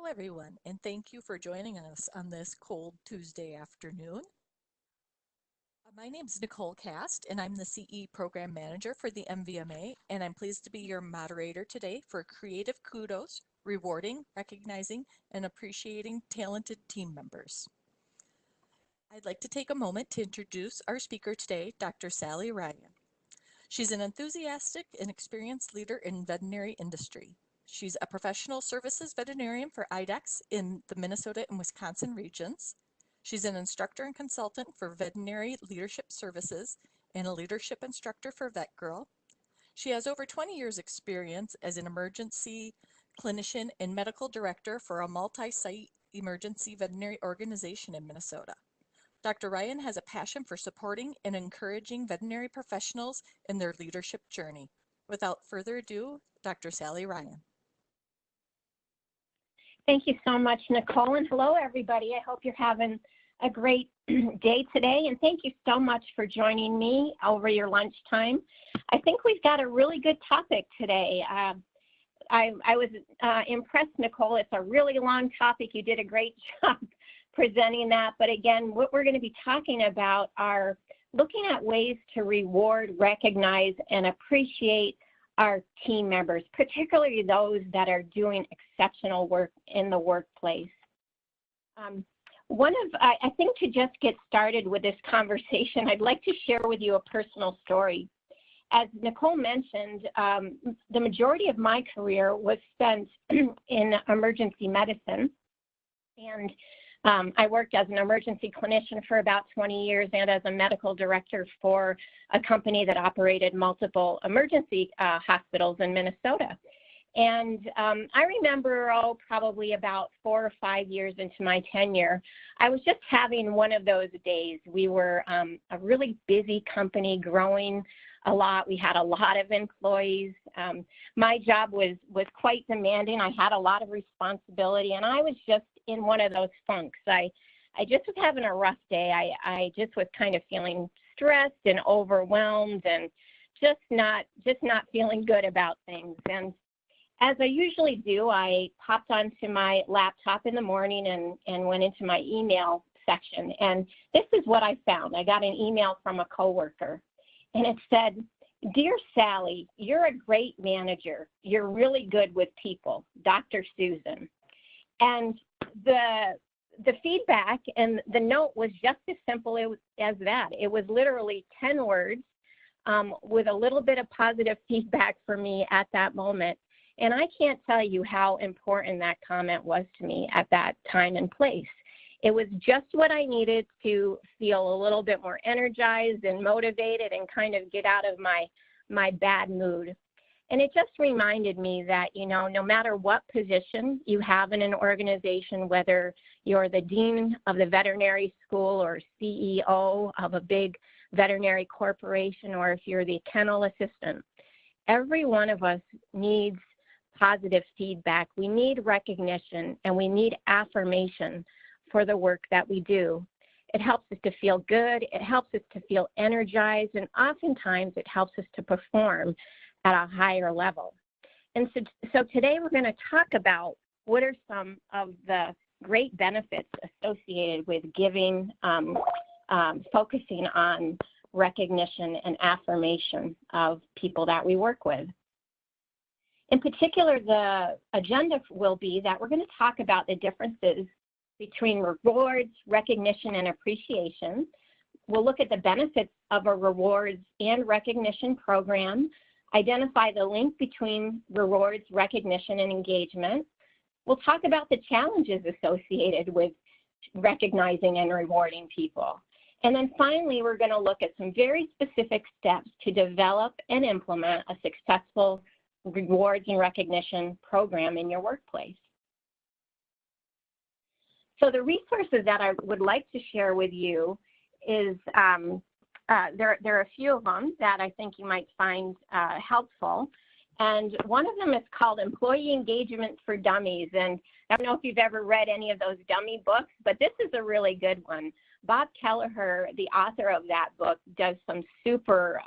Hello, everyone, and thank you for joining us on this cold Tuesday afternoon. My name is Nicole Cast, and I'm the CE Program Manager for the MVMA, and I'm pleased to be your moderator today for Creative Kudos, rewarding, recognizing, and appreciating talented team members. I'd like to take a moment to introduce our speaker today, Dr. Sally Ryan. She's an enthusiastic and experienced leader in veterinary industry. She's a professional services veterinarian for IDEXX in the Minnesota and Wisconsin regions. She's an instructor and consultant for veterinary leadership services and a leadership instructor for VetGirl. She has over 20 years experience as an emergency clinician and medical director for a multi-site emergency veterinary organization in Minnesota. Dr. Ryan has a passion for supporting and encouraging veterinary professionals in their leadership journey. Without further ado, Dr. Sally Ryan. Thank you so much, Nicole, and hello, everybody. I hope you're having a great day today, and thank you so much for joining me over your lunchtime. I think we've got a really good topic today. I was impressed, Nicole. It's a really long topic. You did a great job presenting that, but again, what we're going to be talking about are looking at ways to reward, recognize, and appreciate our team members, particularly those that are doing exceptional work in the workplace. I think to just get started with this conversation, I'd like to share with you a personal story. As Nicole mentioned, the majority of my career was spent in emergency medicine, and I worked as an emergency clinician for about 20 years and as a medical director for a company that operated multiple emergency hospitals in Minnesota. And I remember, probably about 4 or 5 years into my tenure, I was just having one of those days. We were a really busy company, growing a lot. We had a lot of employees. My job was quite demanding. I had a lot of responsibility, and I was just in one of those funks. I just was having a rough day. I just was kind of feeling stressed and overwhelmed and just not feeling good about things. And as I usually do, I popped onto my laptop in the morning and went into my email section. And this is what I found. I got an email from a coworker, and it said, "Dear Sally, you're a great manager. You're really good with people. Dr. Susan." And the feedback and the note was just as simple as that. It was literally 10 words with a little bit of positive feedback for me at that moment. And I can't tell you how important that comment was to me at that time and place. It was just what I needed to feel a little bit more energized and motivated and kind of get out of my bad mood. And it just reminded me that, no matter what position you have in an organization, whether you're the dean of the veterinary school or CEO of a big veterinary corporation, or if you're the kennel assistant, every one of us needs positive feedback. We need recognition, and we need affirmation for the work that we do. It helps us to feel good. It helps us to feel energized, and oftentimes it helps us to perform at a higher level. And so today we're going to talk about what are some of the great benefits associated with giving, focusing on recognition and affirmation of people that we work with. In particular, the agenda will be that we're going to talk about the differences between rewards, recognition, and appreciation. We'll look at the benefits of a rewards and recognition program, identify the link between rewards, recognition, and engagement. We'll talk about the challenges associated with recognizing and rewarding people. And then finally, we're going to look at some very specific steps to develop and implement a successful rewards and recognition program in your workplace. So the resources that I would like to share with you is there are a few of them that I think you might find helpful. And one of them is called Employee Engagement for Dummies. And I don't know if you've ever read any of those dummy books, but this is a really good one. Bob Kelleher, the author of that book, does some super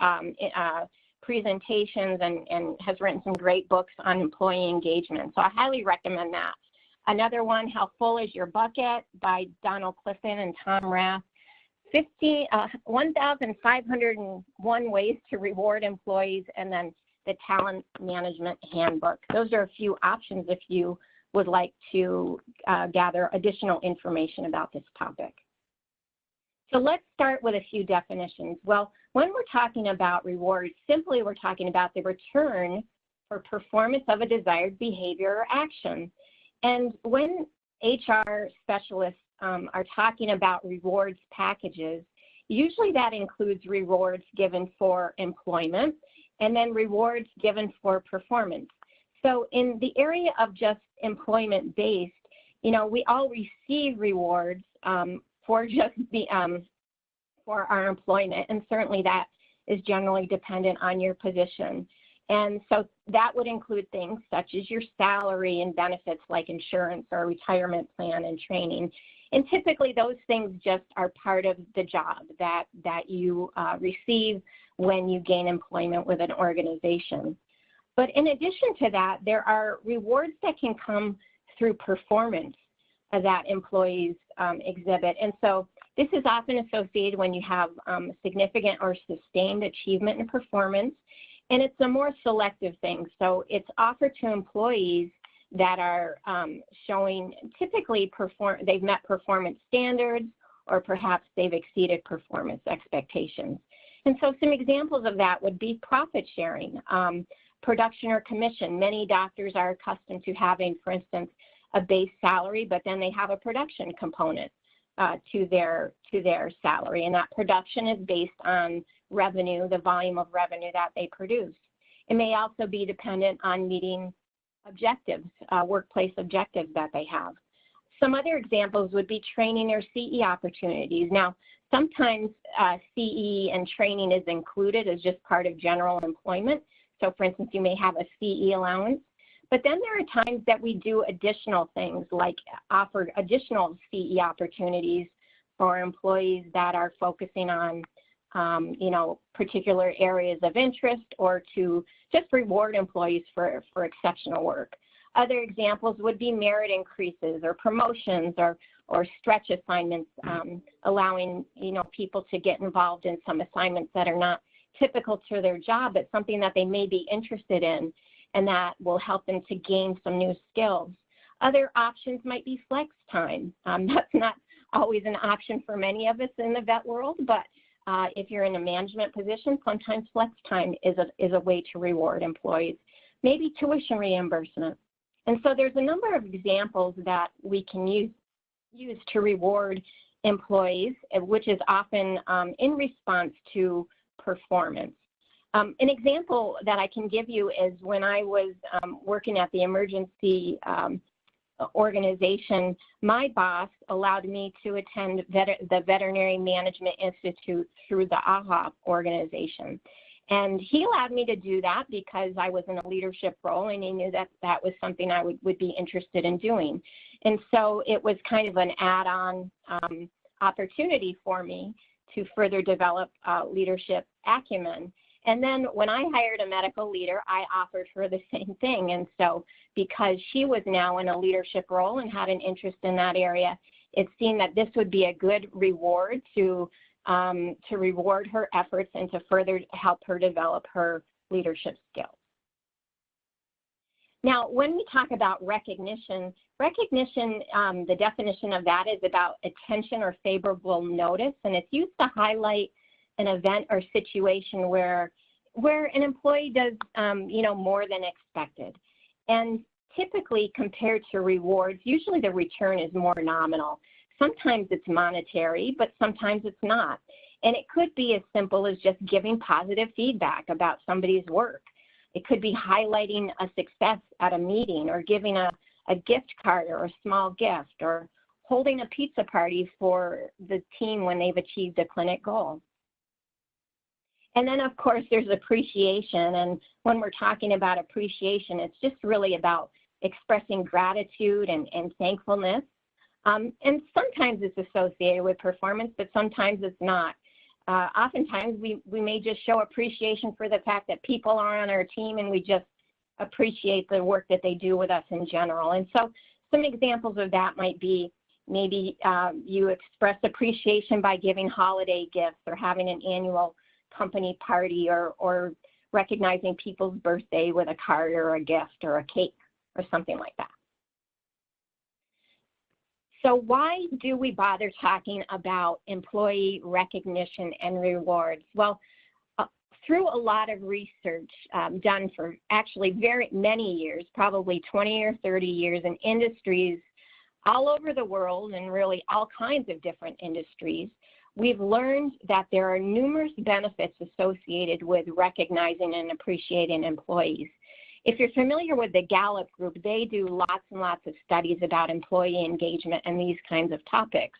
presentations and has written some great books on employee engagement. So I highly recommend that. Another one, How Full is Your Bucket by Donald Clifton and Tom Rath. 1,501 Ways to Reward Employees, and then the Talent Management Handbook. Those are a few options if you would like to gather additional information about this topic. So let's start with a few definitions. Well, when we're talking about rewards, simply we're talking about the return for performance of a desired behavior or action. And when HR specialists are talking about rewards packages, usually that includes rewards given for employment and then rewards given for performance. So in the area of just employment-based, you know, we all receive rewards for just for our employment, and certainly that is generally dependent on your position. And so that would include things such as your salary and benefits like insurance or retirement plan and training. And typically those things just are part of the job that you receive when you gain employment with an organization. But in addition to that, there are rewards that can come through performance that employees exhibit. And so this is often associated when you have significant or sustained achievement in performance, and it's a more selective thing. So it's offered to employees that are showing typically they've met performance standards, or perhaps they've exceeded performance expectations. And so some examples of that would be profit sharing, production or commission. Many doctors are accustomed to having, for instance, a base salary, but then they have a production component to their salary, and that production is based on revenue, the volume of revenue that they produce. It may also be dependent on meeting objectives, workplace objectives that they have. Some other examples would be training or CE opportunities. Now, sometimes CE and training is included as just part of general employment. So for instance, you may have a CE allowance, but then there are times that we do additional things like offer additional CE opportunities for employees that are focusing on you know, particular areas of interest, or to just reward employees for exceptional work. Other examples would be merit increases or promotions or stretch assignments, allowing, you know, people to get involved in some assignments that are not typical to their job, but something that they may be interested in, and that will help them to gain some new skills. Other options might be flex time. That's not always an option for many of us in the vet world, but if you're in a management position, sometimes flex time is a way to reward employees. Maybe tuition reimbursement. And so there's a number of examples that we can use to reward employees, which is often in response to performance. An example that I can give you is when I was working at the emergency organization, my boss allowed me to attend the Veterinary Management Institute through the AHA organization. And he allowed me to do that because I was in a leadership role, and he knew that that was something I would be interested in doing. And so it was kind of an add-on opportunity for me to further develop leadership acumen. And then when I hired a medical leader, I offered her the same thing. And so because she was now in a leadership role and had an interest in that area, it seemed that this would be a good reward to reward her efforts and to further help her develop her leadership skills. Now, when we talk about recognition, the definition of that is about attention or favorable notice, and it's used to highlight an event or situation where an employee does you know, more than expected. And typically compared to rewards, usually the return is more nominal. Sometimes it's monetary, but sometimes it's not. And it could be as simple as just giving positive feedback about somebody's work. It could be highlighting a success at a meeting, or giving a gift card or a small gift, or holding a pizza party for the team when they've achieved a clinic goal. And then, of course, there's appreciation. And when we're talking about appreciation, it's just really about expressing gratitude and thankfulness. And sometimes it's associated with performance, but sometimes it's not. Oftentimes, we may just show appreciation for the fact that people are on our team, and we just appreciate the work that they do with us in general. And so some examples of that might be maybe you express appreciation by giving holiday gifts or having an annual company party or recognizing people's birthday with a card or a gift or a cake or something like that. So why do we bother talking about employee recognition and rewards? Well, through a lot of research done for actually very many years, probably 20 or 30 years in industries all over the world and really all kinds of different industries, we've learned that there are numerous benefits associated with recognizing and appreciating employees. If you're familiar with the Gallup group, they do lots and lots of studies about employee engagement and these kinds of topics.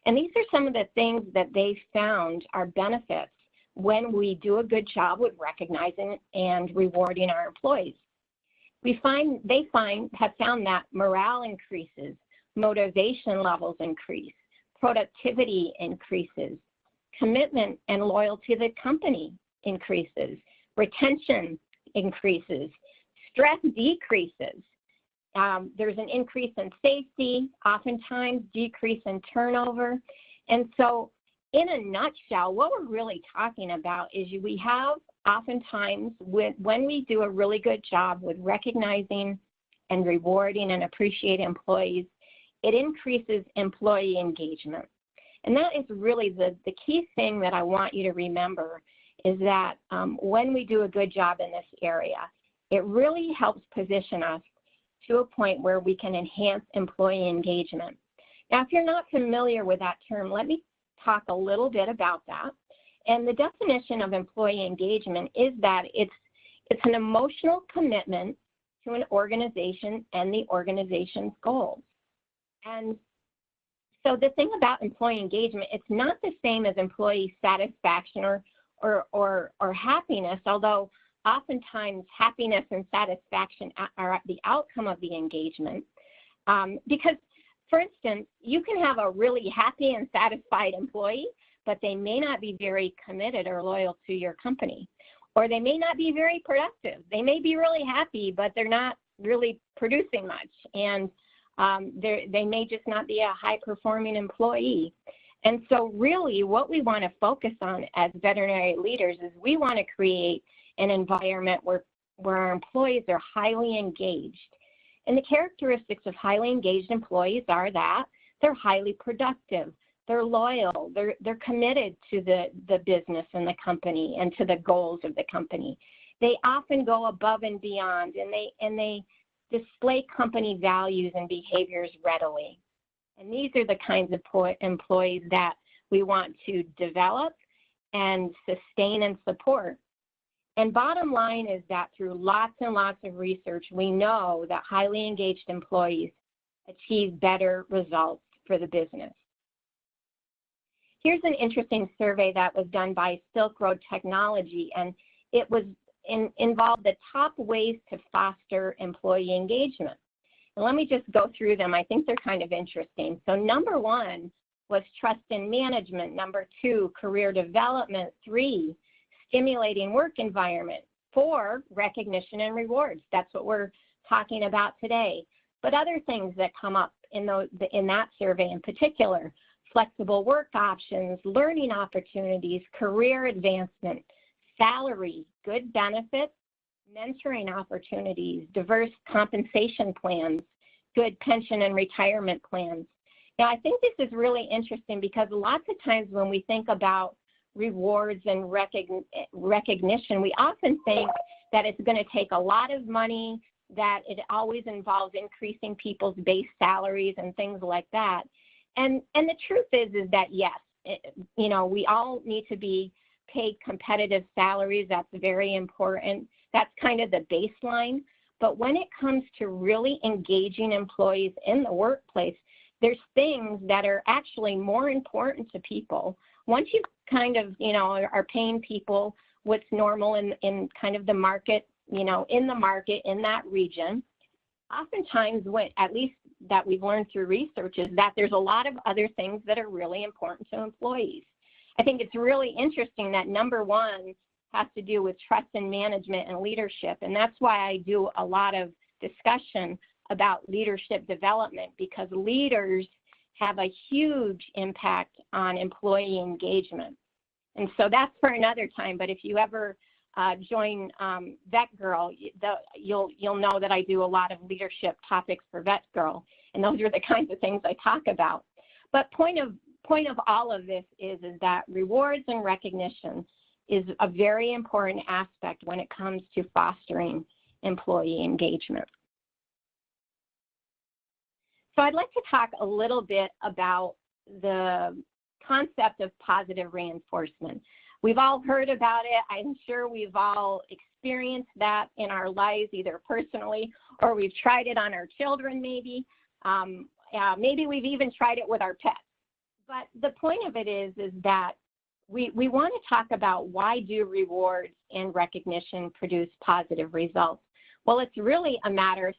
And these are some of the things that they found are benefits when we do a good job with recognizing and rewarding our employees. They have found that morale increases, motivation levels increase, productivity increases, commitment and loyalty to the company increases, retention increases, stress decreases. There's an increase in safety, oftentimes decrease in turnover. And so in a nutshell, what we're really talking about is we have oftentimes when we do a really good job with recognizing and rewarding and appreciating employees, it increases employee engagement. And that is really the key thing that I want you to remember is that when we do a good job in this area, it really helps position us to a point where we can enhance employee engagement. Now, if you're not familiar with that term, let me talk a little bit about that. And the definition of employee engagement is that it's an emotional commitment to an organization and the organization's goals. And so the thing about employee engagement, it's not the same as employee satisfaction or happiness, although oftentimes happiness and satisfaction are the outcome of the engagement. Because, for instance, you can have a really happy and satisfied employee, but they may not be very committed or loyal to your company. Or they may not be very productive. They may be really happy, but they're not really producing much. And they may just not be a high-performing employee. And so really what we want to focus on as veterinary leaders is we want to create an environment where our employees are highly engaged. And the characteristics of highly engaged employees are that they're highly productive, they're loyal, they're committed to the business and the company and to the goals of the company. They often go above and beyond, and they display company values and behaviors readily. And these are the kinds of employees that we want to develop and sustain and support. And bottom line is that through lots and lots of research, we know that highly engaged employees achieve better results for the business. Here's an interesting survey that was done by Silk Road Technology, and it involved the top ways to foster employee engagement. And let me just go through them. I think they're kind of interesting. So number 1 was trust in management. Number 2, career development. 3, stimulating work environment. 4, recognition and rewards. That's what we're talking about today. But other things that come up in that survey in particular, flexible work options, learning opportunities, career advancement, salary, good benefits, mentoring opportunities, diverse compensation plans, good pension and retirement plans. Now, I think this is really interesting because lots of times when we think about rewards and recognition, we often think that it's going to take a lot of money, that it always involves increasing people's base salaries and things like that. And the truth is that yes, we all need to be paid competitive salaries. That's very important. That's kind of the baseline. But when it comes to really engaging employees in the workplace, there's things that are actually more important to people. Once you kind of, are paying people what's normal in kind of the market, in the market in that region, oftentimes at least that we've learned through research is that there's a lot of other things that are really important to employees. I think it's really interesting that number 1 has to do with trust in management and leadership. And that's why I do a lot of discussion about leadership development, because leaders have a huge impact on employee engagement. And so that's for another time, but if you ever join Vet Girl, you'll know that I do a lot of leadership topics for Vet Girl, and those are the kinds of things I talk about. But point of all of this is that rewards and recognition is a very important aspect when it comes to fostering employee engagement. So I'd like to talk a little bit about the concept of positive reinforcement. We've all heard about it. I'm sure we've all experienced that in our lives, either personally or we've tried it on our children maybe. Maybe we've even tried it with our pets. But the point of it is that we want to talk about why do rewards and recognition produce positive results. Well, it's really a matter of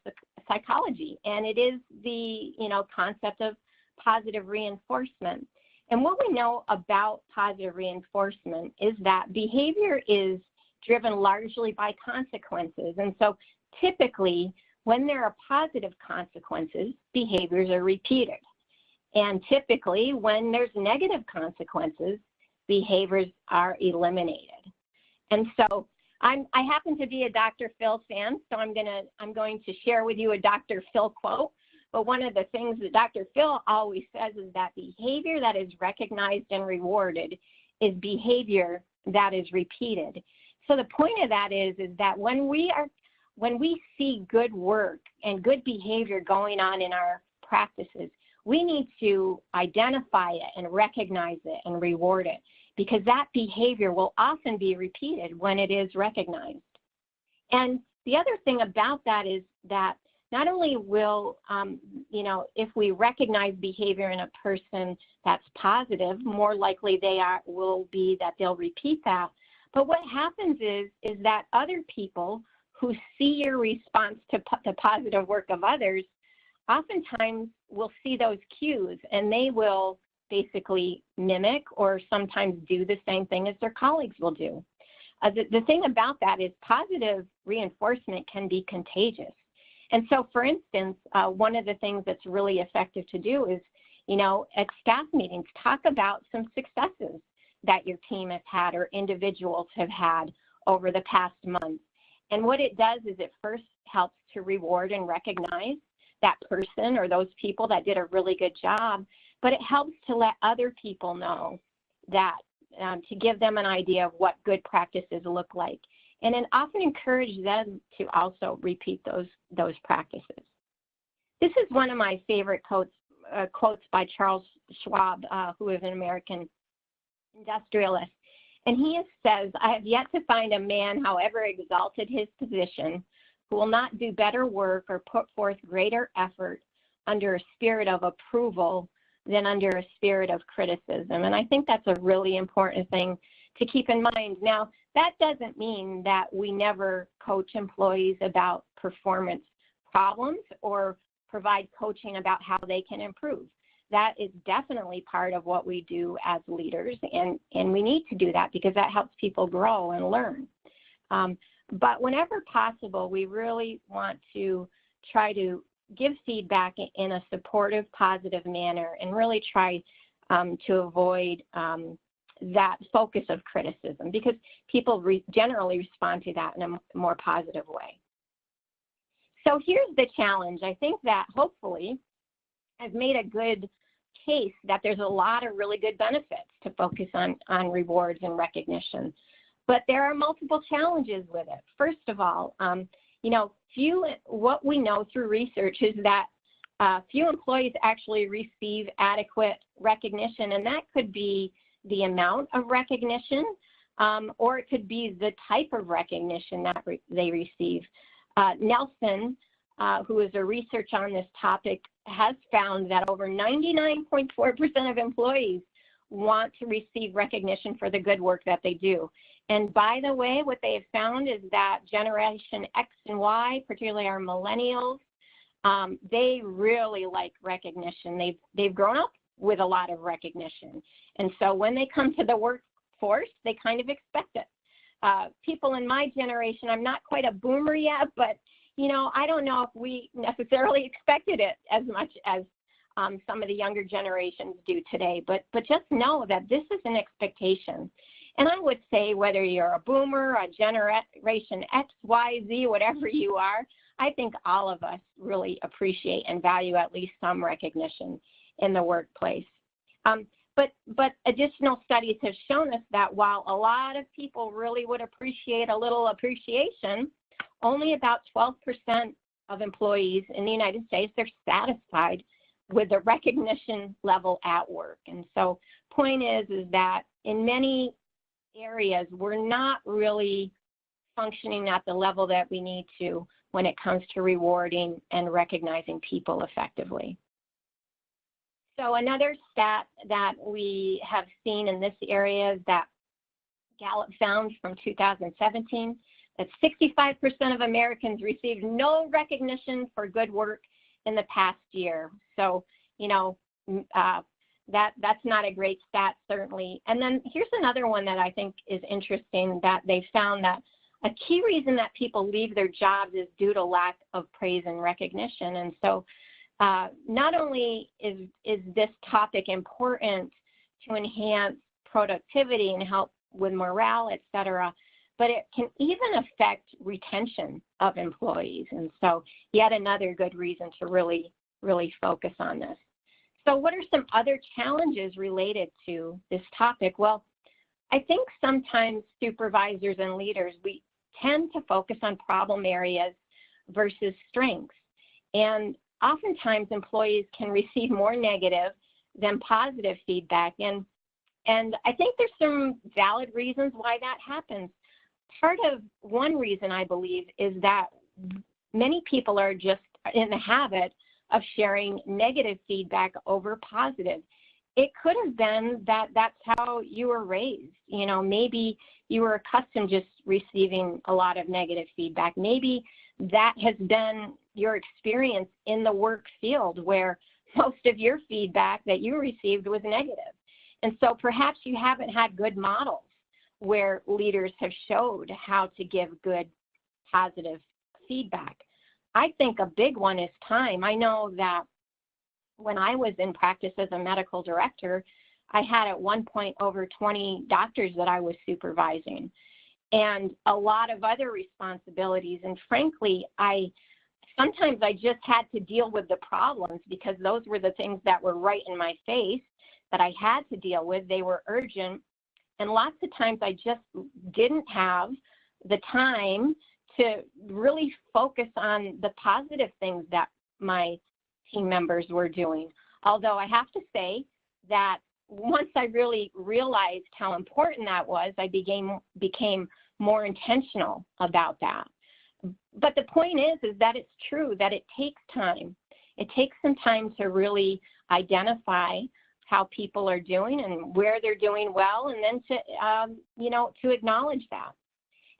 psychology, and it is the concept of positive reinforcement. And what we know about positive reinforcement is that behavior is driven largely by consequences. And so typically, when there are positive consequences, behaviors are repeated. And typically, when there's negative consequences, behaviors are eliminated. And so I happen to be a Dr. Phil fan, so I'm going to share with you a Dr. Phil quote. But one of the things that Dr. Phil always says is that behavior that is recognized and rewarded is behavior that is repeated. So the point of that is that when we see good work and good behavior going on in our practices, we need to identify it and recognize it and reward it, because that behavior will often be repeated when it is recognized. And the other thing about that is that not only will, if we recognize behavior in a person that's positive, more likely will be that they'll repeat that. But what happens is that other people who see your response to the positive work of others oftentimes will see those cues, and they will basically mimic or sometimes do the same thing as their colleagues will do. The thing about that is positive reinforcement can be contagious. And so, for instance, one of the things that's really effective to do is, at staff meetings, talk about some successes that your team has had or individuals have had over the past month. And what it does is it first helps to reward and recognize that person or those people that did a really good job, but it helps to let other people know that, to give them an idea of what good practices look like. And then often encourage them to also repeat those practices. This is one of my favorite quotes by Charles Schwab, who is an American industrialist. And he says, "I have yet to find a man, however exalted his position, who will not do better work or put forth greater effort under a spirit of approval than under a spirit of criticism." And I think that's a really important thing to keep in mind. Now, that doesn't mean that we never coach employees about performance problems or provide coaching about how they can improve. That is definitely part of what we do as leaders, and we need to do that because that helps people grow and learn. But whenever possible, we really want to try to give feedback in a supportive, positive manner and really try to avoid that focus of criticism, because people generally respond to that in a more positive way. So here's the challenge. I think that hopefully I've made a good case that there's a lot of really good benefits to focus on rewards and recognition. But there are multiple challenges with it. First of all, what we know through research is that few employees actually receive adequate recognition, and that could be the amount of recognition, or it could be the type of recognition that they receive. Nelson, who is a researcher on this topic, has found that over 99.4% of employees want to receive recognition for the good work that they do. And by the way, what they have found is that Generation X and Y, particularly our millennials, they really like recognition. They've grown up with a lot of recognition. And so when they come to the workforce, they kind of expect it. People in my generation, I'm not quite a boomer yet, but I don't know if we necessarily expected it as much as some of the younger generations do today, but just know that this is an expectation. And I would say whether you're a boomer, a generation X, Y, Z, whatever you are, I think all of us really appreciate and value at least some recognition in the workplace. But additional studies have shown us that while a lot of people really would appreciate a little appreciation, only about 12% of employees in the United States are satisfied with the recognition level at work. And so point is that in many areas, we're not really functioning at the level that we need to when it comes to rewarding and recognizing people effectively. So another stat that we have seen in this area is that Gallup found from 2017 that 65% of Americans received no recognition for good work in the past year. So, that's not a great stat, certainly. And then here's another one that I think is interesting, that they found that a key reason that people leave their jobs is due to lack of praise and recognition. And so not only is this topic important to enhance productivity and help with morale, et cetera, but it can even affect retention of employees. And so yet another good reason to really focus on this. So what are some other challenges related to this topic? Well, I think sometimes supervisors and leaders, we tend to focus on problem areas versus strengths. And oftentimes employees can receive more negative than positive feedback. And I think there's some valid reasons why that happens. Part of one reason, I believe, is that many people are just in the habit of sharing negative feedback over positive. It could have been that that's how you were raised. Maybe you were accustomed just receiving a lot of negative feedback. Maybe that has been your experience in the work field where most of your feedback that you received was negative. And so perhaps you haven't had good models where leaders have showed how to give good positive feedback. I think a big one is time. I know that when I was in practice as a medical director, I had at one point over 20 doctors that I was supervising and a lot of other responsibilities. And frankly, sometimes I just had to deal with the problems because those were the things that were right in my face that I had to deal with. They were urgent. And lots of times I just didn't have the time to really focus on the positive things that my team members were doing. Although I have to say that once I really realized how important that was, I became more intentional about that. But the point is that it's true that it takes time. It takes some time to really identify how people are doing and where they're doing well, and then to acknowledge that.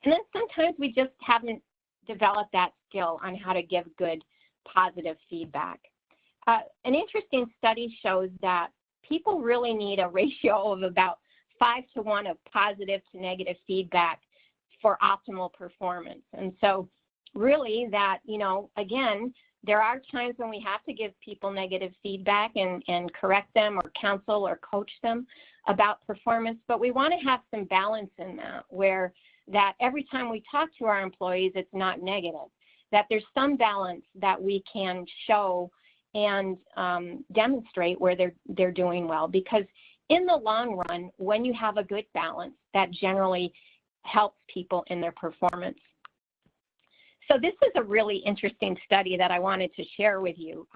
And then sometimes we just haven't developed that skill on how to give good, positive feedback. An interesting study shows that people really need a ratio of about 5-to-1 of positive to negative feedback for optimal performance. And so really that, again, there are times when we have to give people negative feedback and correct them or counsel or coach them about performance, but we want to have some balance in that, where that every time we talk to our employees, it's not negative, that there's some balance that we can show and demonstrate where they're doing well. Because in the long run, when you have a good balance, that generally helps people in their performance. So this is a really interesting study that I wanted to share with you.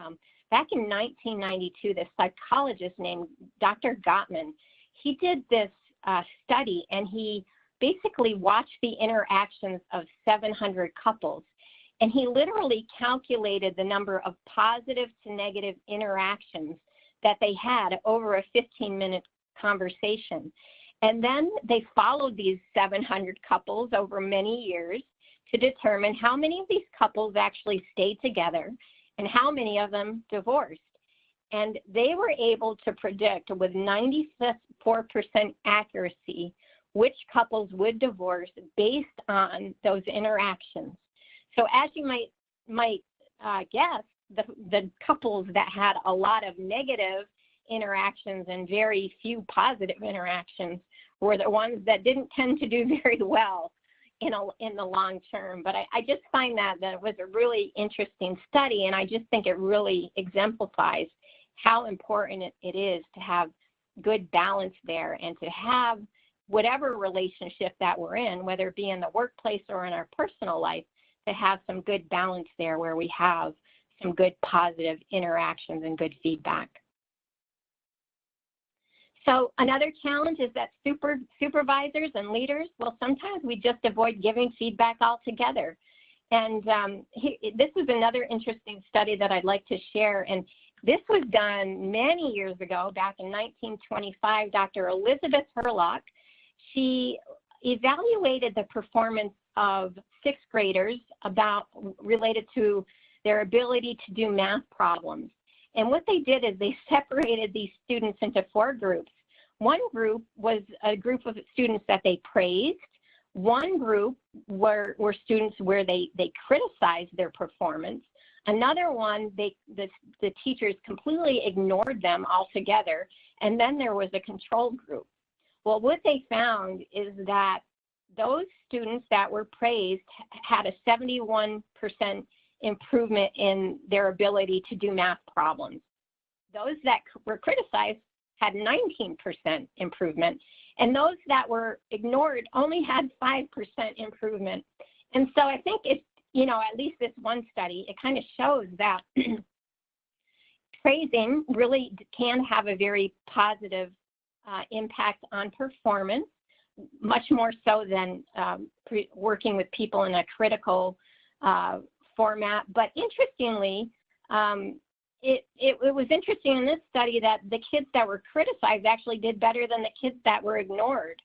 Back in 1992, this psychologist named Dr. Gottman, he did this study, and he basically watched the interactions of 700 couples. And he literally calculated the number of positive to negative interactions that they had over a 15-minute conversation. And then they followed these 700 couples over many years to determine how many of these couples actually stayed together and how many of them divorced. And they were able to predict with 94% accuracy which couples would divorce based on those interactions. So as you might might guess, the couples that had a lot of negative interactions and very few positive interactions were the ones that didn't tend to do very well in the long term. But I just find that it was a really interesting study, and I just think it really exemplifies how important it is to have good balance there, and to have whatever relationship that we're in, whether it be in the workplace or in our personal life, to have some good balance there where we have some good positive interactions and good feedback. So another challenge is that supervisors and leaders, well, sometimes we just avoid giving feedback altogether. And this is another interesting study that I'd like to share. And this was done many years ago, back in 1925. Dr. Elizabeth Hurlock, she evaluated the performance of sixth graders related to their ability to do math problems. And what they did is they separated these students into 4 groups. One group was a group of students that they praised. One group were students where they criticized their performance. Another one, the teachers completely ignored them altogether. And then there was a control group. Well, what they found is that those students that were praised had a 71% improvement in their ability to do math problems. Those that were criticized had 19% improvement, and those that were ignored only had 5% improvement. And so I think it's, at least this one study, it kind of shows that praising really can have a very positive impact on performance, much more so than working with people in a critical format. But interestingly, it was interesting in this study that the kids that were criticized actually did better than the kids that were ignored.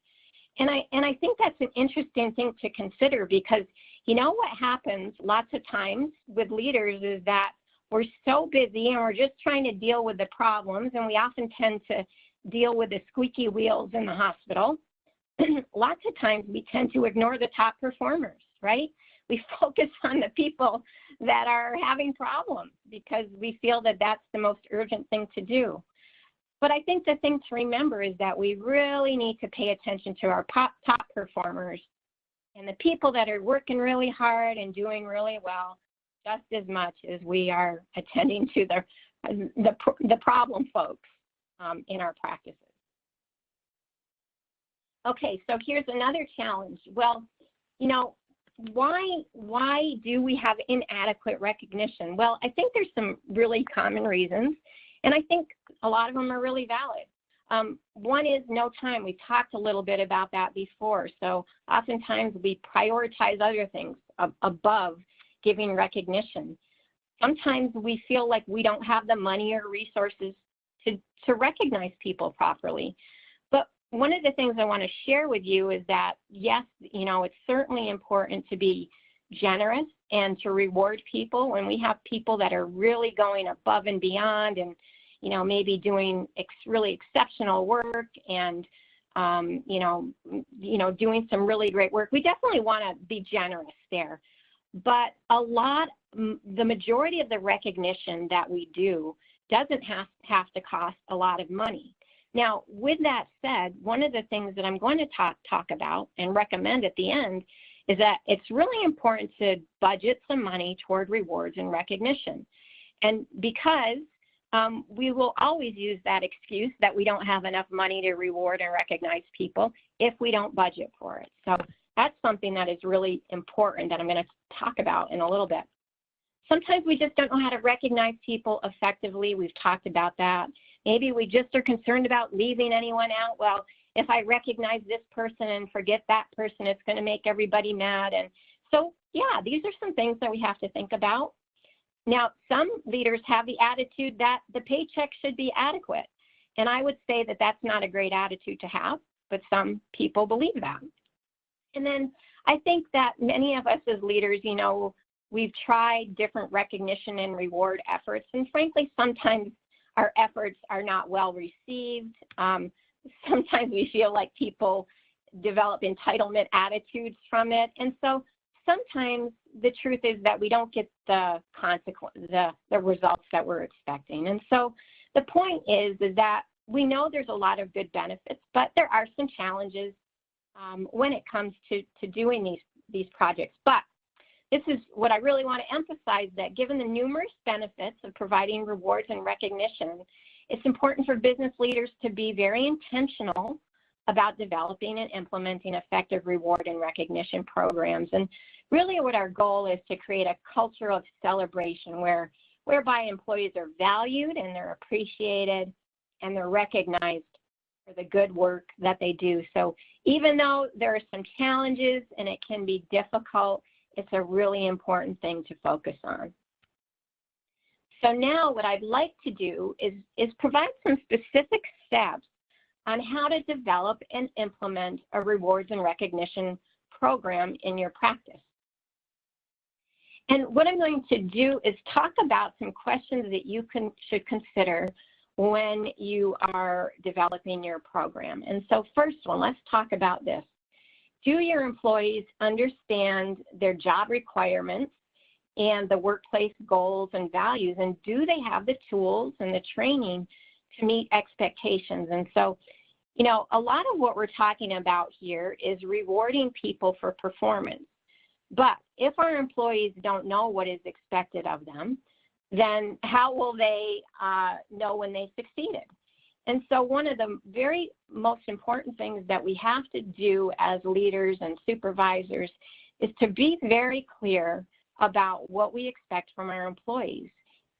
And I think that's an interesting thing to consider, because what happens lots of times with leaders is that we're so busy and we're just trying to deal with the problems, and we often tend to deal with the squeaky wheels in the hospital. Lots of times we tend to ignore the top performers, right? We focus on the people that are having problems because we feel that that's the most urgent thing to do. But I think the thing to remember is that we really need to pay attention to our top performers and the people that are working really hard and doing really well, just as much as we are attending to the problem folks in our practices. Okay, so here's another challenge. Well, why do we have inadequate recognition? Well, I think there's some really common reasons, and I think a lot of them are really valid. One is no time. We talked a little bit about that before. So oftentimes we prioritize other things above giving recognition. Sometimes we feel like we don't have the money or resources to recognize people properly. But one of the things I want to share with you is that, yes, it's certainly important to be generous and to reward people when we have people that are really going above and beyond and, maybe doing really exceptional work and, doing some really great work. We definitely want to be generous there. But the majority of the recognition that we do doesn't have to cost a lot of money. Now, with that said, one of the things that I'm going to talk about and recommend at the end is that it's really important to budget some money toward rewards and recognition. And because we will always use that excuse that we don't have enough money to reward and recognize people if we don't budget for it. So that's something that is really important that I'm going to talk about in a little bit. Sometimes we just don't know how to recognize people effectively. We've talked about that. Maybe we just are concerned about leaving anyone out. Well, if I recognize this person and forget that person, it's going to make everybody mad. And so, yeah, these are some things that we have to think about. Now, some leaders have the attitude that the paycheck should be adequate. And I would say that that's not a great attitude to have, but some people believe that. And then I think that many of us as leaders, we've tried different recognition and reward efforts. And frankly, sometimes our efforts are not well received. Sometimes we feel like people develop entitlement attitudes from it. And so sometimes the truth is that we don't get the results that we're expecting. And so the point is that we know there's a lot of good benefits, but there are some challenges when it comes to doing these projects. But this is what I really want to emphasize, that given the numerous benefits of providing rewards and recognition, it's important for business leaders to be very intentional about developing and implementing effective reward and recognition programs. And really what our goal is to create a culture of celebration whereby employees are valued and they're appreciated and they're recognized for the good work that they do. So even though there are some challenges and it can be difficult, it's a really important thing to focus on. So now what I'd like to do is provide some specific steps on how to develop and implement a rewards and recognition program in your practice. And what I'm going to do is talk about some questions that you should consider when you are developing your program. And so first one, let's talk about this. Do your employees understand their job requirements and the workplace goals and values, and do they have the tools and the training to meet expectations? And so, you know, a lot of what we're talking about here is rewarding people for performance. But if our employees don't know what is expected of them, then how will they know when they succeeded? And so one of the very most important things that we have to do as leaders and supervisors is to be very clear about what we expect from our employees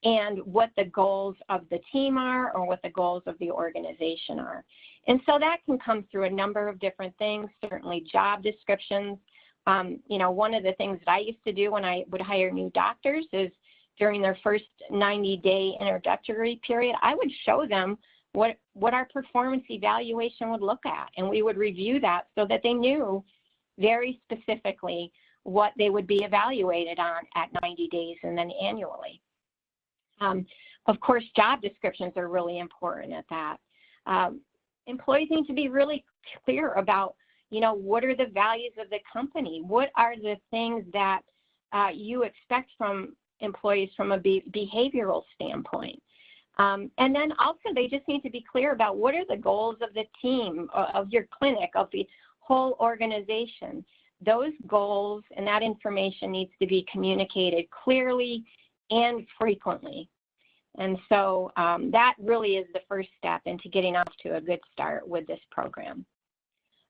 and what the goals of the team are or what the goals of the organization are. And so that can come through a number of different things, certainly job descriptions. You know, one of the things that I used to do when I would hire new doctors is during their first 90-day introductory period, I would show them what our performance evaluation would look at, and we would review that so that they knew very specifically what they would be evaluated on at 90 days and then annually. Of course, job descriptions are really important at that. Employees need to be really clear about, you know, what are the values of the company? What are the things that you expect from employees from a behavioral standpoint? And then also they just need to be clear about what are the goals of the team, of your clinic, of the whole organization. Those goals and that information needs to be communicated clearly and frequently. And so that really is the first step into getting off to a good start with this program.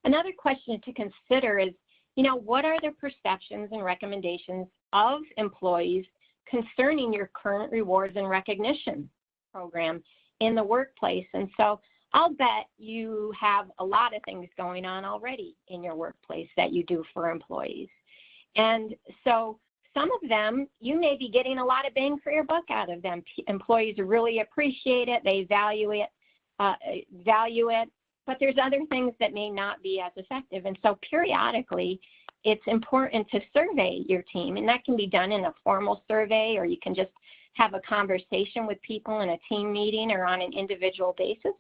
Another question to consider is, you know, what are the perceptions and recommendations of employees concerning your current rewards and recognition program in the workplace? And so I'll bet you have a lot of things going on already in your workplace that you do for employees. And so some of them, you may be getting a lot of bang for your buck out of them. Employees really appreciate it, they value it, but there's other things that may not be as effective. And so periodically, it's important to survey your team, and that can be done in a formal survey, or you can just have a conversation with people in a team meeting or on an individual basis.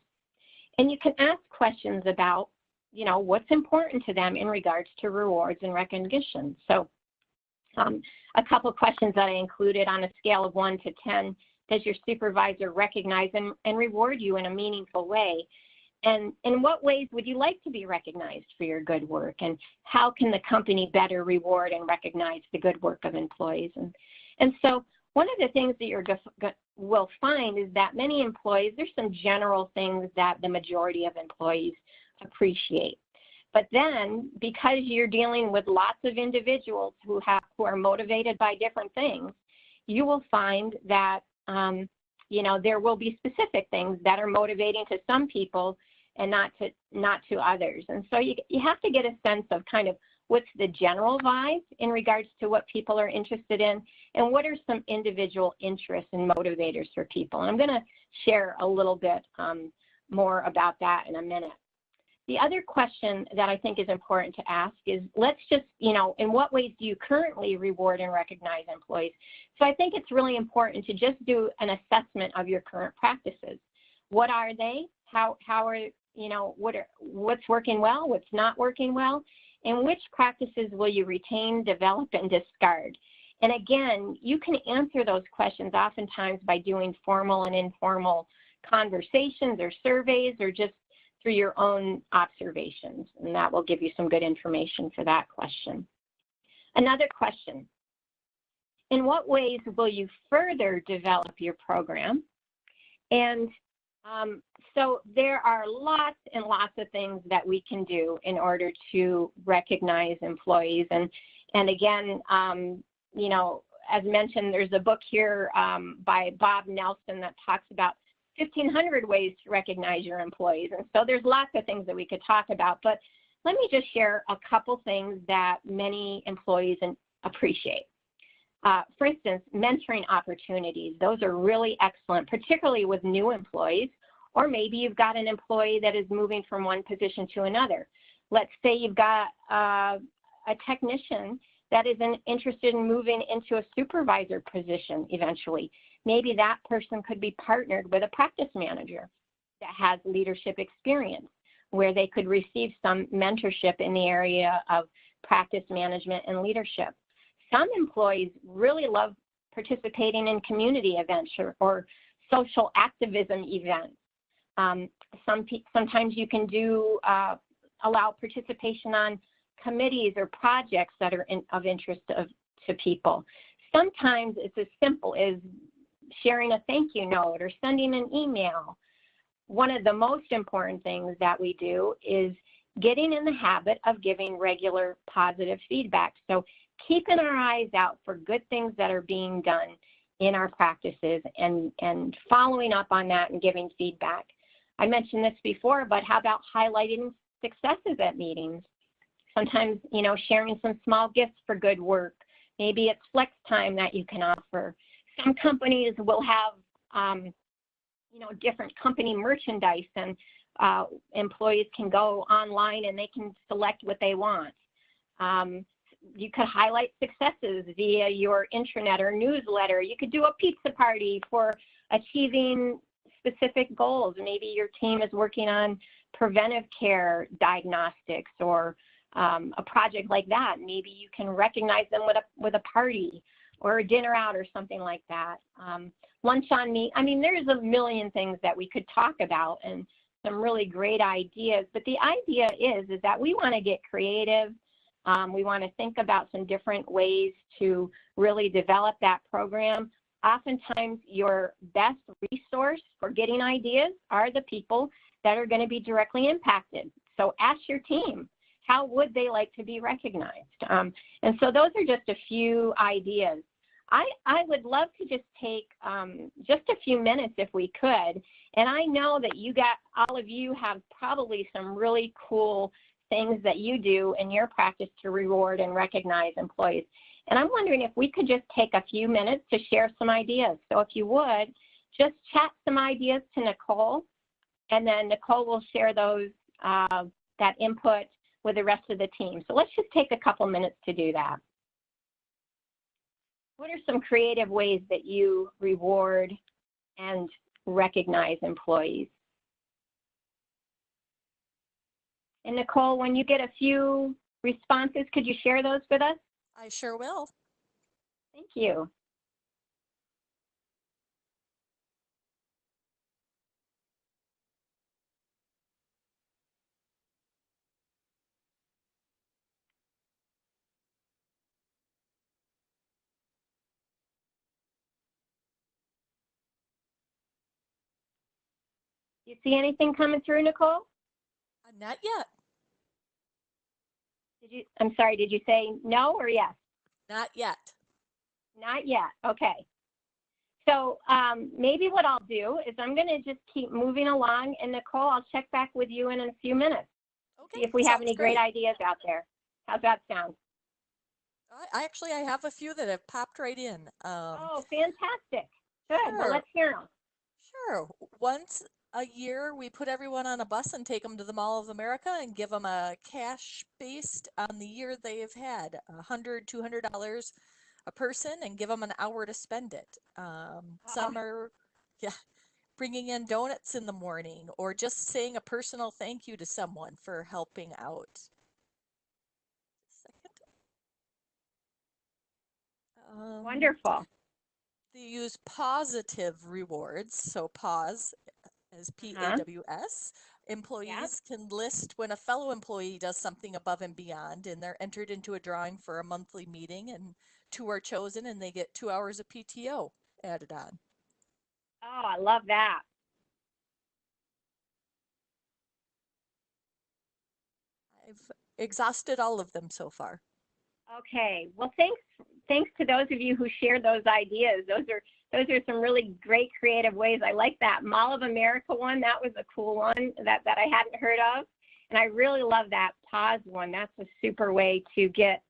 And you can ask questions about, you know, what's important to them in regards to rewards and recognition. So a couple questions that I included: on a scale of 1 to 10, does your supervisor recognize and reward you in a meaningful way? And in what ways would you like to be recognized for your good work? And how can the company better reward and recognize the good work of employees? And so one of the things that will find is that many employees, there's some general things that the majority of employees appreciate. But then, because you're dealing with lots of individuals who are motivated by different things, you will find that you know, there will be specific things that are motivating to some people and not to others. And so you have to get a sense of kind of what's the general vibe in regards to what people are interested in, and what are some individual interests and motivators for people. And I'm going to share a little bit more about that in a minute. The other question that I think is important to ask is, let's just, you know, in what ways do you currently reward and recognize employees? So I think it's really important to just do an assessment of your current practices. What are they? How are, you know, what's working well, what's not working well? And which practices will you retain, develop, and discard? And again, you can answer those questions oftentimes by doing formal and informal conversations or surveys, or just through your own observations. And that will give you some good information for that question. Another question: in what ways will you further develop your program? And so there are lots and lots of things that we can do in order to recognize employees. And again, you know, as mentioned, there's a book here by Bob Nelson that talks about 1,500 ways to recognize your employees. And so there's lots of things that we could talk about, but let me just share a couple things that many employees appreciate. For instance, mentoring opportunities. Those are really excellent, particularly with new employees, or maybe you've got an employee that is moving from one position to another. Let's say you've got a technician that is interested in moving into a supervisor position eventually. Maybe that person could be partnered with a practice manager that has leadership experience, where they could receive some mentorship in the area of practice management and leadership. Some employees really love participating in community events or social activism events. Sometimes you can allow participation on committees or projects that are of interest to people. Sometimes it's as simple as sharing a thank you note or sending an email. One of the most important things that we do is getting in the habit of giving regular positive feedback. So keeping our eyes out for good things that are being done in our practices and following up on that and giving feedback. I mentioned this before, but how about highlighting successes at meetings? Sometimes, you know, sharing some small gifts for good work. Maybe it's flex time that you can offer. Some companies will have, you know, different company merchandise, and employees can go online and they can select what they want. You could highlight successes via your intranet or newsletter. You could do a pizza party for achieving specific goals. Maybe your team is working on preventive care diagnostics or a project like that. Maybe you can recognize them with a party or a dinner out or something like that. Lunch on me. I mean, there's a million things that we could talk about and some really great ideas. But the idea is that we want to get creative. We want to think about some different ways to really develop that program. Oftentimes, your best resource for getting ideas are the people that are going to be directly impacted. So ask your team, how would they like to be recognized? And so those are just a few ideas. I would love to just take just a few minutes if we could. And I know that all of you have probably some really cool things that you do in your practice to reward and recognize employees. And I'm wondering if we could just take a few minutes to share some ideas. So if you would, just chat some ideas to Nicole, and then Nicole will share those, that input with the rest of the team. So let's just take a couple minutes to do that. What are some creative ways that you reward and recognize employees? And Nicole, when you get a few responses, could you share those with us? I sure will. Thank you. Do you see anything coming through, Nicole? Not yet. I'm sorry, did you say no or yes? Not yet. Not yet, okay. So maybe what I'll do is I'm gonna just keep moving along, and Nicole, I'll check back with you in a few minutes. Okay. See if we have any great ideas out there. How's that sound? I have a few that have popped right in. Oh, fantastic. Good, Sure. well, let's hear them. Sure. Once a year, we put everyone on a bus and take them to the Mall of America and give them a cash based on the year they've had, $100, $200 a person, and give them an hour to spend it. Some are, yeah, bringing in donuts in the morning, or just saying a personal thank you to someone for helping out. Um, Wonderful. they use positive rewards, so pause as Uh-huh. PAWS. Yeah. Employees can list when a fellow employee does something above and beyond, and they're entered into a drawing for a monthly meeting, and two are chosen, and they get 2 hours of PTO added on. Oh, I love that. I've exhausted all of them so far. Okay. Well, thanks to those of you who shared those ideas. Those are some really great creative ways. I like that Mall of America one. That was a cool one that I hadn't heard of. And I really love that pause one. That's a super way to get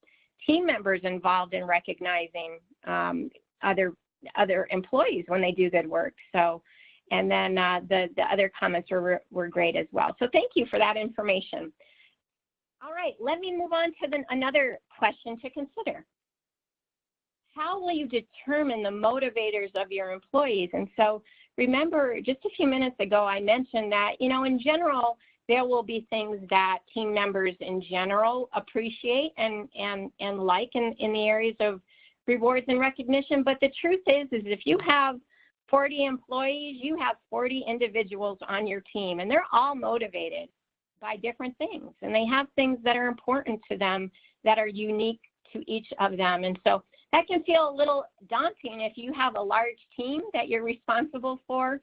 team members involved in recognizing other employees when they do good work. So, and then the other comments were great as well. So thank you for that information. All right, let me move on to another question to consider. How will you determine the motivators of your employees? And so remember, just a few minutes ago, I mentioned that, in general, there will be things that team members in general appreciate and like in the areas of rewards and recognition. But the truth is if you have 40 employees, you have 40 individuals on your team, and they're all motivated by different things. And they have things that are important to them that are unique to each of them. And so that can feel a little daunting if you have a large team that you're responsible for,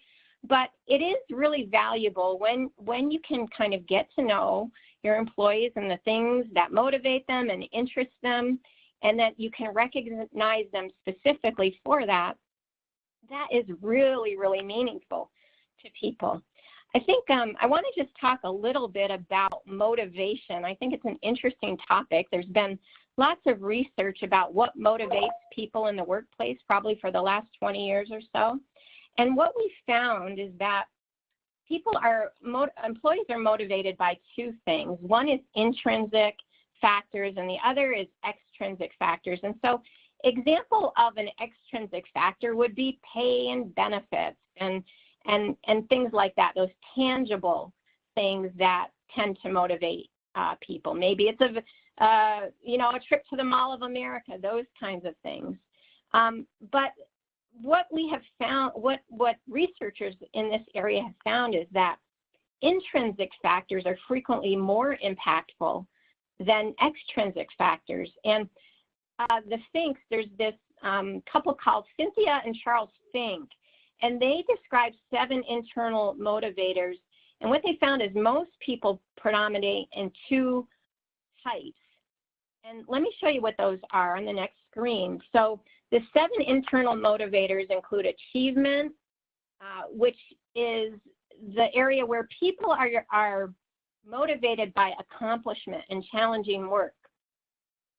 but it is really valuable when you can kind of get to know your employees and the things that motivate them and interest them, and that you can recognize them specifically for that. That is really, really meaningful to people. I think I want to just talk a little bit about motivation. I think it's an interesting topic. There's been lots of research about what motivates people in the workplace, probably for the last 20 years or so. And what we found is that employees are motivated by two things. One is intrinsic factors, and the other is extrinsic factors. And so example of an extrinsic factor would be pay and benefits and things like that, those tangible things that tend to motivate people. Maybe it's a trip to the Mall of America, those kinds of things. But what we have found, what researchers in this area have found is that intrinsic factors are frequently more impactful than extrinsic factors. And the Finks, there's this couple called Cynthia and Charles Fink, and they described 7 internal motivators. And what they found is most people predominate in 2 types. And let me show you what those are on the next screen. So the 7 internal motivators include achievement, which is the area where people are motivated by accomplishment and challenging work.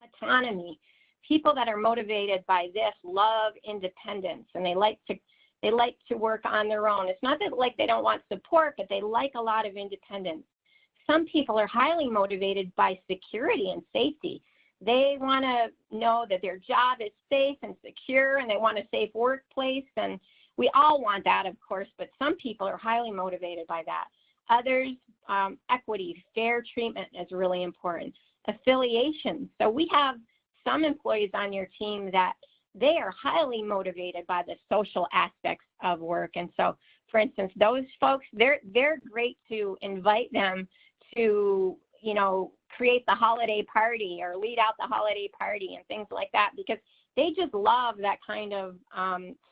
Autonomy, people that are motivated by this love independence, and they like to work on their own. It's not that like they don't want support, but they like a lot of independence. Some people are highly motivated by security and safety. They want to know that their job is safe and secure, and they want a safe workplace. And we all want that, of course, but some people are highly motivated by that. Others, equity, fair treatment is really important. Affiliation. So we have some employees on your team that they are highly motivated by the social aspects of work. And so, for instance, those folks, they're great to invite them to, create the holiday party or lead out the holiday party and things like that, because they just love that kind of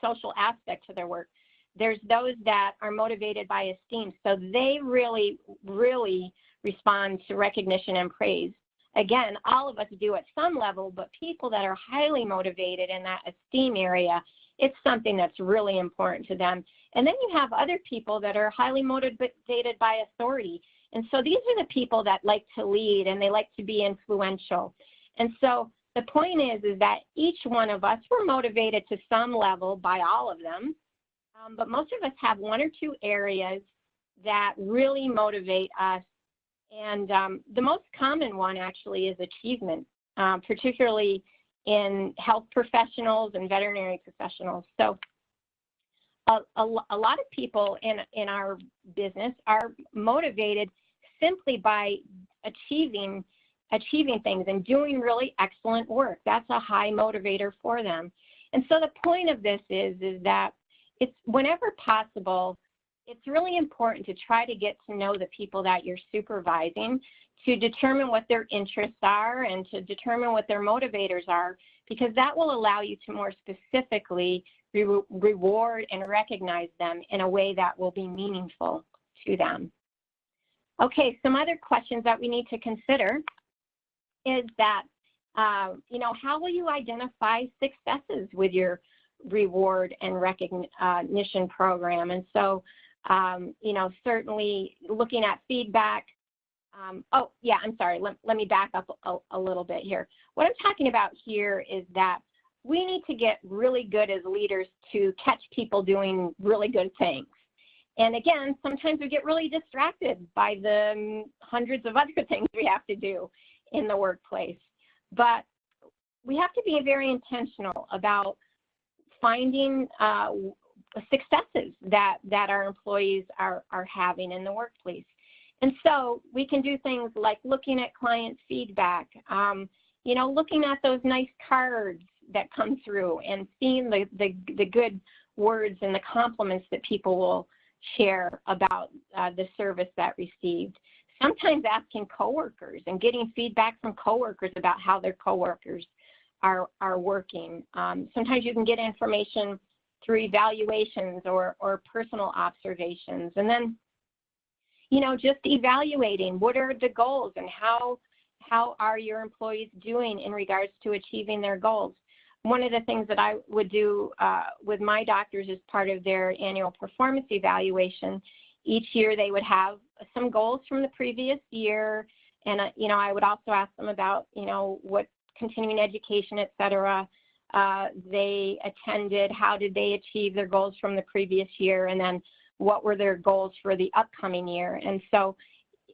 social aspect to their work. There's those that are motivated by esteem. So they really, really respond to recognition and praise. Again, all of us do at some level, but people that are highly motivated in that esteem area, it's something that's really important to them. And then you have other people that are highly motivated by authority. And so these are the people that like to lead and they like to be influential. And so the point is that each one of us, we're motivated to some level by all of them. But most of us have 1 or 2 areas that really motivate us. And the most common one actually is achievement, particularly in health professionals and veterinary professionals. So a lot of people in our business are motivated simply by achieving achieving things and doing really excellent work. That's a high motivator for them. And so the point of this is that it's whenever possible, it's really important to try to get to know the people that you're supervising to determine what their interests are and to determine what their motivators are, because that will allow you to more specifically reward and recognize them in a way that will be meaningful to them. Okay, some other questions that we need to consider is that, how will you identify successes with your reward and recognition program? And so, certainly looking at feedback. Let me back up a little bit here. What I'm talking about here is that we need to get really good as leaders to catch people doing really good things. And again, sometimes we get really distracted by the hundreds of other things we have to do in the workplace. But we have to be very intentional about finding successes that our employees are having in the workplace. And so we can do things like looking at client feedback, looking at those nice cards that come through and seeing the good words and the compliments that people will share about the service that received. Sometimes asking coworkers and getting feedback from coworkers about how their coworkers are working. Sometimes you can get information through evaluations or personal observations. And then, just evaluating what are the goals and how are your employees doing in regards to achieving their goals. One of the things that I would do with my doctors as part of their annual performance evaluation, each year they would have some goals from the previous year. And, I would also ask them about, what continuing education, et cetera, they attended, how did they achieve their goals from the previous year, and then what were their goals for the upcoming year. And so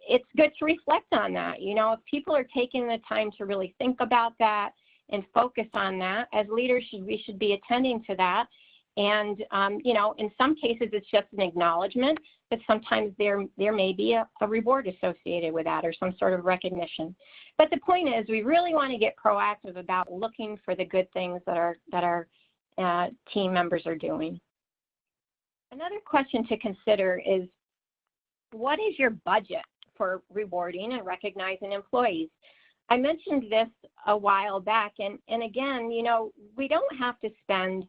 it's good to reflect on that. If people are taking the time to really think about that and focus on that, as leaders, we should be attending to that. And, in some cases, it's just an acknowledgement, but sometimes there may be a reward associated with that or some sort of recognition. But the point is, we really want to get proactive about looking for the good things that our team members are doing. Another question to consider is, what is your budget for rewarding and recognizing employees? I mentioned this a while back, and again, we don't have to spend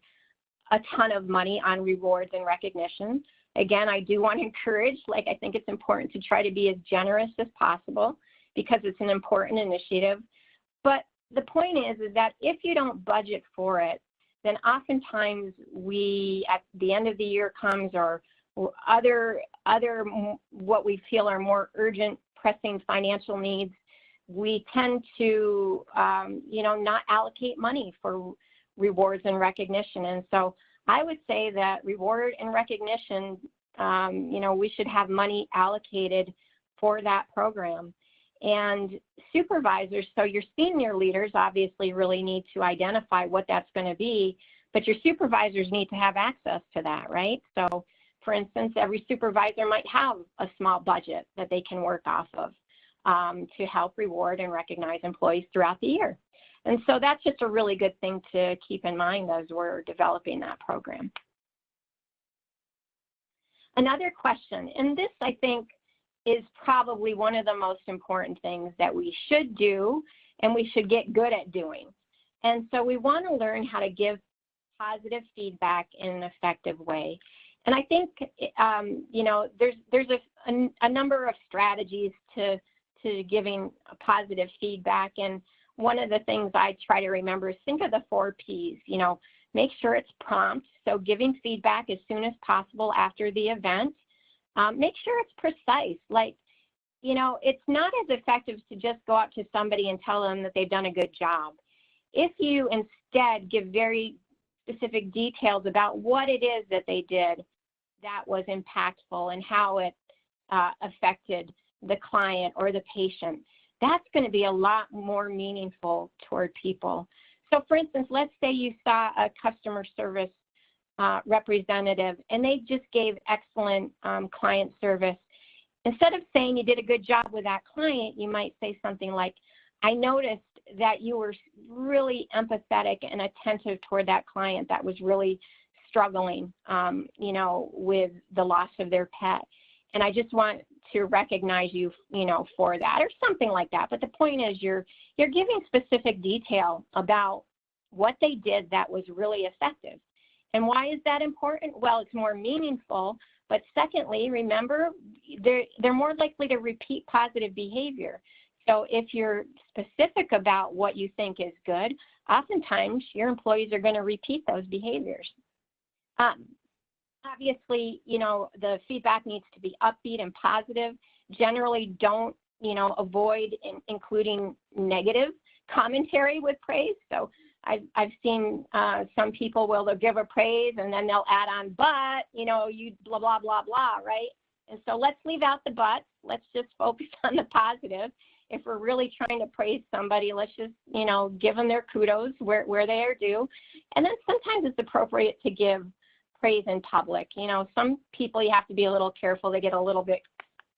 a ton of money on rewards and recognition. Again, I do want to encourage, I think it's important to try to be as generous as possible because it's an important initiative. But the point is that if you don't budget for it, then oftentimes at the end of the year comes or other what we feel are more urgent, pressing financial needs, we tend to, not allocate money for rewards and recognition. And so I would say that reward and recognition, we should have money allocated for that program. And supervisors, so your senior leaders obviously really need to identify what that's going to be, but your supervisors need to have access to that, right? So, for instance, every supervisor might have a small budget that they can work off of to help reward and recognize employees throughout the year. And so that's just a really good thing to keep in mind as we're developing that program. Another question, and this I think is probably one of the most important things that we should do and we should get good at doing. And so we want to learn how to give positive feedback in an effective way. And I think, there's a number of strategies to giving positive feedback. And one of the things I try to remember is think of the 4 Ps, make sure it's prompt. So giving feedback as soon as possible after the event. Make sure it's precise. It's not as effective to just go up to somebody and tell them that they've done a good job. If you instead give very specific details about what it is that they did that was impactful and how it affected the client or the patient, that's going to be a lot more meaningful toward people. So for instance, let's say you saw a customer service representative and they just gave excellent client service. Instead of saying you did a good job with that client, you might say something like, I noticed that you were really empathetic and attentive toward that client that was really struggling, you know, with the loss of their pet. And I just want to recognize you, you know, for that or something like that. But the point is you're giving specific detail about what they did that was really effective. And why is that important? Well, it's more meaningful. But secondly, remember, they're more likely to repeat positive behavior. So if you're specific about what you think is good, oftentimes your employees are going to repeat those behaviors. Obviously, you know, the feedback needs to be upbeat and positive. Generally, don't, you know, avoid including negative commentary with praise. So I've seen some people they'll give a praise and then they'll add on, but, you know, you blah, blah, blah, blah, right? And so let's leave out the buts. Let's just focus on the positive. If we're really trying to praise somebody, let's just, you know, give them their kudos where they are due. And then sometimes it's appropriate to give praise in public. You know, some people you have to be a little careful. They get a little bit,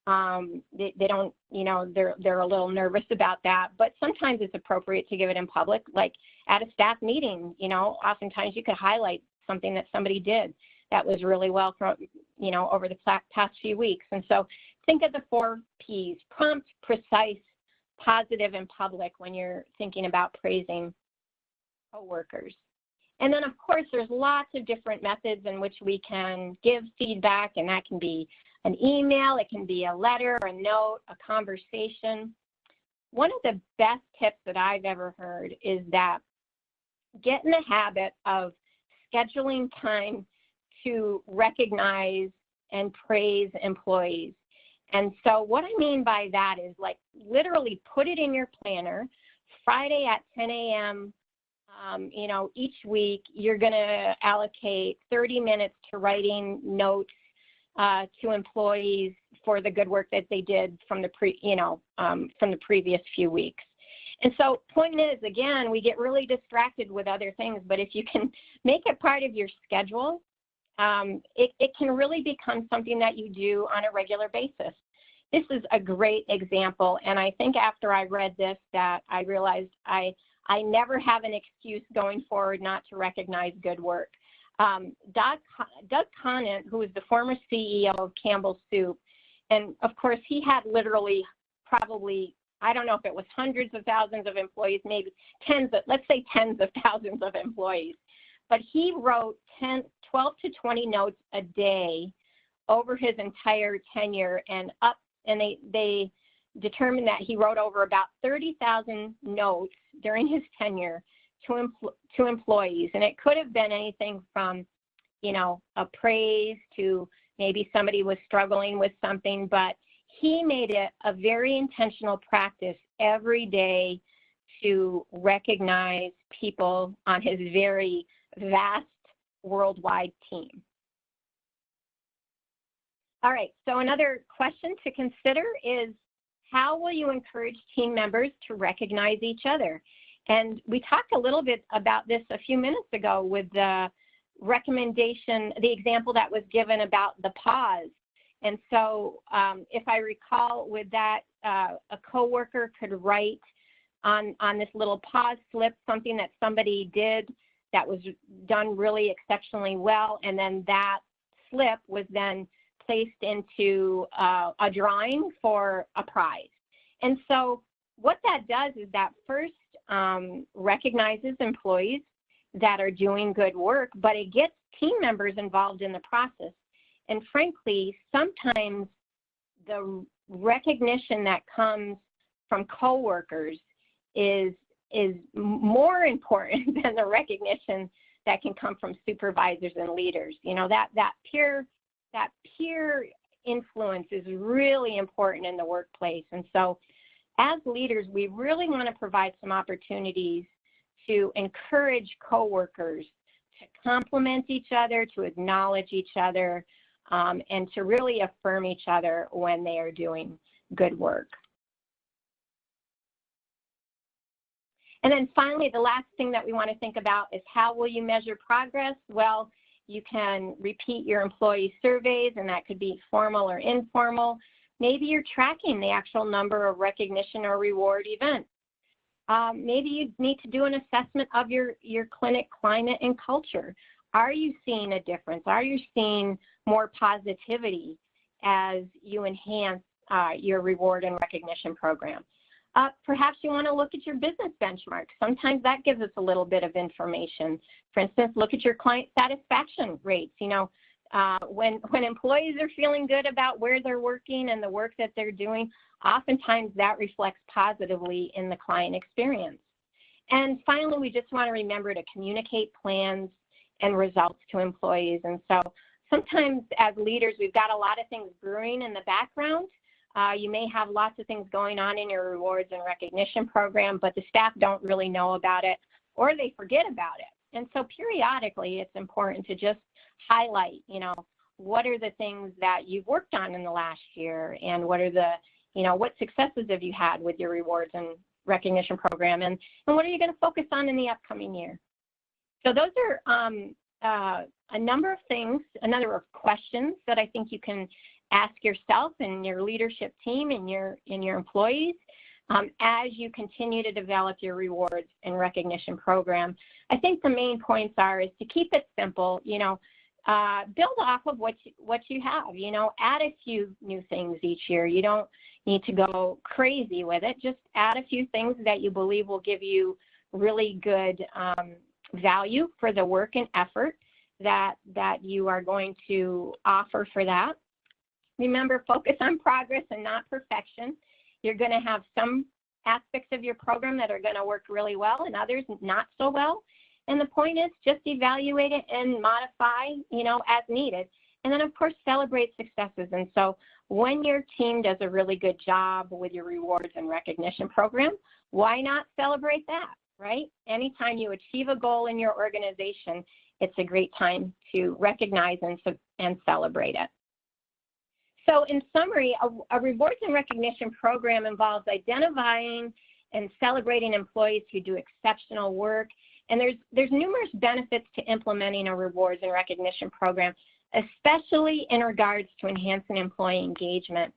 they don't, you know, they're a little nervous about that. But sometimes it's appropriate to give it in public, like at a staff meeting. You know, oftentimes you could highlight something that somebody did that was really well, you know, over the past few weeks. And so think of the 4 Ps: prompt, precise, positive, and public when you're thinking about praising coworkers. And then, of course, there's lots of different methods in which we can give feedback, and that can be an email, it can be a letter, a note, a conversation. One of the best tips that I've ever heard is that get in the habit of scheduling time to recognize and praise employees. And so what I mean by that is, like, literally put it in your planner. Friday at 10 a.m., you know, each week you're going to allocate 30 minutes to writing notes to employees for the good work that they did from the from the previous few weeks. And so point is, again, we get really distracted with other things, but if you can make it part of your schedule, it can really become something that you do on a regular basis. This is a great example, and I think after I read this that I realized I never have an excuse going forward not to recognize good work. Doug Conant, who is the former CEO of Campbell's Soup, and of course he had literally probably, I don't know if it was hundreds of thousands of employees, maybe let's say tens of thousands of employees. But he wrote 12 to 20 notes a day over his entire tenure, and they determined that he wrote over about 30,000 notes during his tenure to employees. And it could have been anything from, you know, a praise to maybe somebody was struggling with something, but he made it a very intentional practice every day to recognize people on his very vast worldwide team. All right, so another question to consider is, how will you encourage team members to recognize each other? And we talked a little bit about this a few minutes ago with the recommendation, the example that was given about the pause. And so if I recall with that, a coworker could write on this little pause slip something that somebody did that was done really exceptionally well, and then that slip was then placed into a drawing for a prize. And so what that does is that first recognizes employees that are doing good work, but it gets team members involved in the process. And frankly, sometimes the recognition that comes from coworkers is more important than the recognition that can come from supervisors and leaders. You know, that peer influence is really important in the workplace. And so as leaders, we really want to provide some opportunities to encourage coworkers to compliment each other, to acknowledge each other, and to really affirm each other when they are doing good work. And then finally, the last thing that we want to think about is, how will you measure progress? Well, you can repeat your employee surveys, and that could be formal or informal. Maybe you're tracking the actual number of recognition or reward events. Maybe you need to do an assessment of your clinic climate and culture. Are you seeing a difference? Are you seeing more positivity as you enhance your reward and recognition program? Perhaps you want to look at your business benchmarks. Sometimes that gives us a little bit of information. For instance, look at your client satisfaction rates. You know, when employees are feeling good about where they're working and the work that they're doing, oftentimes that reflects positively in the client experience. And finally, we just want to remember to communicate plans and results to employees. And so sometimes as leaders, we've got a lot of things brewing in the background. You may have lots of things going on in your rewards and recognition program, but the staff don't really know about it, or they forget about it. And so periodically, it's important to just highlight, you know, what are the things that you've worked on in the last year, and what are the, you know, what successes have you had with your rewards and recognition program, and what are you going to focus on in the upcoming year? So those are a number of things, a number of questions that I think you can ask yourself and your leadership team and your employees as you continue to develop your rewards and recognition program. I think the main points is to keep it simple. You know, build off of what you have. You know, add a few new things each year. You don't need to go crazy with it. Just add a few things that you believe will give you really good value for the work and effort that you are going to offer for that. Remember, focus on progress and not perfection. You're going to have some aspects of your program that are going to work really well and others not so well. And the point is just evaluate it and modify, you know, as needed. And then, of course, celebrate successes. And so when your team does a really good job with your rewards and recognition program, why not celebrate that, right? Anytime you achieve a goal in your organization, it's a great time to recognize and celebrate it. So in summary, a rewards and recognition program involves identifying and celebrating employees who do exceptional work. And there's numerous benefits to implementing a rewards and recognition program, especially in regards to enhancing employee engagement.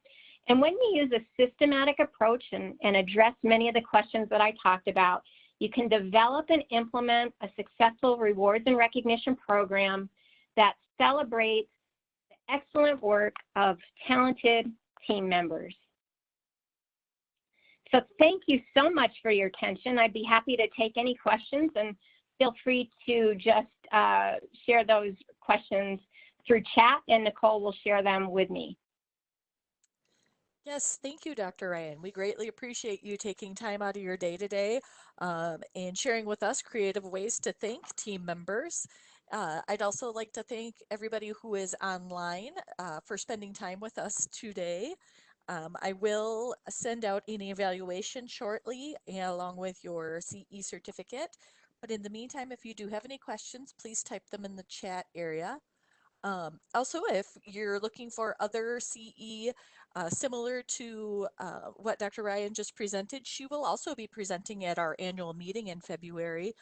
And when you use a systematic approach and address many of the questions that I talked about, you can develop and implement a successful rewards and recognition program that celebrates the excellent work of talented team members. So thank you so much for your attention. I'd be happy to take any questions, and feel free to just share those questions through chat, and Nicole will share them with me. Yes, thank you, Dr. Ryan. We greatly appreciate you taking time out of your day today and sharing with us creative ways to thank team members. I'd also like to thank everybody who is online for spending time with us today. I will send out an evaluation shortly along with your CE certificate. But in the meantime, if you do have any questions, please type them in the chat area. Also, if you're looking for other CE similar to what Dr. Ryan just presented, she will also be presenting at our annual meeting in February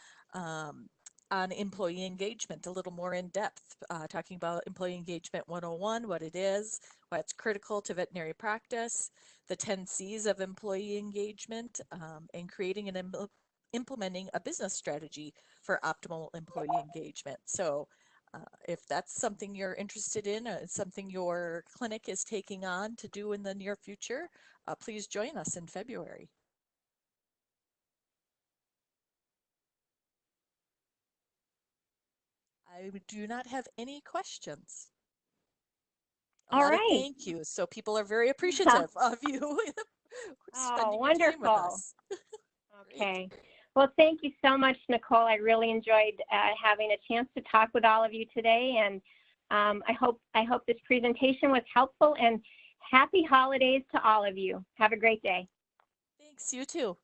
on employee engagement, a little more in depth, talking about employee engagement 101, what it is, why it's critical to veterinary practice, the 10 C's of employee engagement, and creating and implementing a business strategy for optimal employee engagement. So if that's something you're interested in, something your clinic is taking on to do in the near future, please join us in February. I do not have any questions. A lot of thank yous. So people are very appreciative of you spending your time with us. Okay. Well, thank you so much, Nicole. I really enjoyed having a chance to talk with all of you today, and I hope this presentation was helpful, and happy holidays to all of you. Have a great day. Thanks, you too.